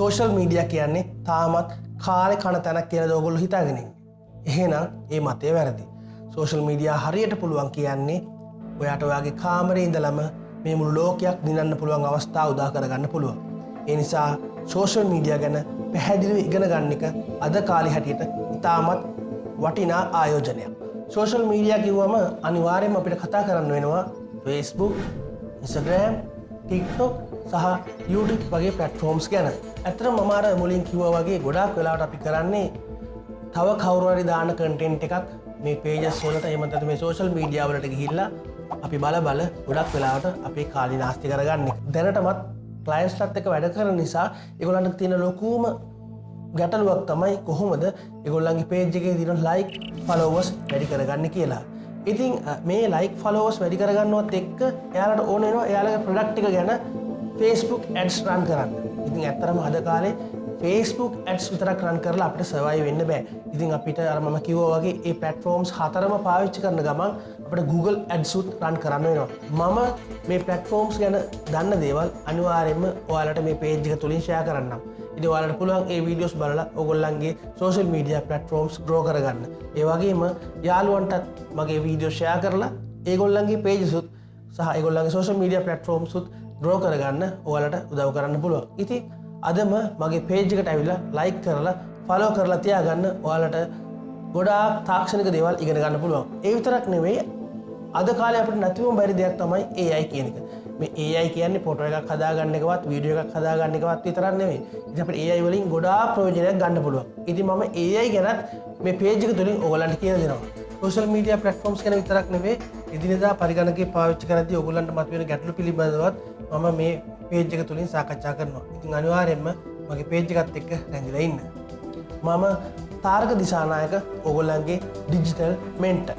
Social media කියන්නේ තාමත් කාලේ කන තැනක් කියලාද ඔයගොල්ලෝ හිතාගෙන ඉන්නේ. එහෙනම් ඒ මතය වැරදි. සෝෂල් මීඩියා හරියට පුළුවන් කියන්නේ ඔයාට ඔයාගේ කාමරේ ඉඳලම මේ මුළු ලෝකයක් දිනන්න පුළුවන් අවස්ථාව උදා කරගන්න පුළුවන්. ඒ නිසා සෝෂල් මීඩියා ගැන පැහැදිලිව ඉගෙන ගන්න එක අද කාලේ හැටියට ඉතාමත් වටිනා ආයෝජනයක්. සෝෂල් මීඩියා කිව්වම අනිවාර්යයෙන්ම අපිට කතා කරන්න වෙනවා Facebook, Instagram, TikTok සහ YouTube වගේ platforms ගැන. ඇත්තටම මම අර මුලින් කිව්වා වගේ ගොඩාක් වෙලාවට අපි කරන්නේ තව කවුරු හරි දාන content එකක් මේ pages වලට එහෙම නැත්නම් මේ social media වලට ගිහිල්ලා අපි බල ගොඩක් වෙලාවට අපේ කාලය නාස්ති කරගන්නේ. දැනටමත් clientsලත් එක්ක වැඩ කරන නිසා ඒගොල්ලන්ට තියෙන ලොකුම ගැටලුවක් තමයි කොහොමද ඒගොල්ලන්ගේ page එකේ තියෙන like followers වැඩි කරගන්න කියලා. ඉතින් මේ like followers වැඩි කරගන්නවත් එක්ක එයාලට ඕන වෙනවා එයාලගේ product එක ගැන Facebook ads run කරන්න. ඉතින් ඇත්තටම අද කාලේ Facebook ads විතරක් run කරලා අපිට survive වෙන්න බෑ. ඉතින් අපිට අර මම කිව්වා වගේ මේ platforms හතරම පාවිච්චි කරන ගමන් අපිට Google ads උත් run කරන්න වෙනවා. මම මේ platforms ගැන දන්න දේවල් අනිවාර්යයෙන්ම ඔයාලට මේ page එක තුලින් share කරන්නම්. ඉතින් ඔයාලට පුළුවන් මේ videos බලලා ඔයගොල්ලන්ගේ social media platforms grow කරගන්න. ඒ වගේම යාළුවන්ටත් මගේ video share කරලා ඒගොල්ලන්ගේ pages උත් සහ ඒගොල්ලන්ගේ social media platforms උත් grow කරගන්න ඔයාලට උදව් කරන්න පුළුවන්. ඉතින් අදම මගේ page එකට ඇවිල්ලා like කරලා follow කරලා තියාගන්න ඔයාලට ගොඩාක් තාක්ෂණික දේවල් ඉගෙන ගන්න පුළුවන්. ඒ විතරක් නෙවෙයි අද කාලේ අපිට නැතිවම බැරි දෙයක් තමයි AI කියන එක. මේ AI කියන්නේ ෆොටෝ එකක් හදාගන්න එකවත් වීඩියෝ එකක් හදාගන්න එකවත් විතරක් නෙවෙයි. ඉතින් අපිට AI වලින් ගොඩාක් ප්‍රයෝජනයක් ගන්න පුළුවන්. ඉතින් මම AI ගැන මේ page එක තුලින් ඔයගලන්ට කියලා දෙනවා. social media platforms ගැන විතරක් නෙවෙයි එදිනෙදා පරිගණකේ පාවිච්චි කරද්දී ඔයගලන්ට මතුවෙන ගැටලු පිළිබඳවත් මම මේ page එක තුලින් සාකච්ඡා කරනවා. ඉතින් අනිවාර්යයෙන්ම මගේ page එකත් එක්ක රැඳිලා ඉන්න. මම තාරක දිසානායක ඔයගොල්ලන්ගේ digital mentor.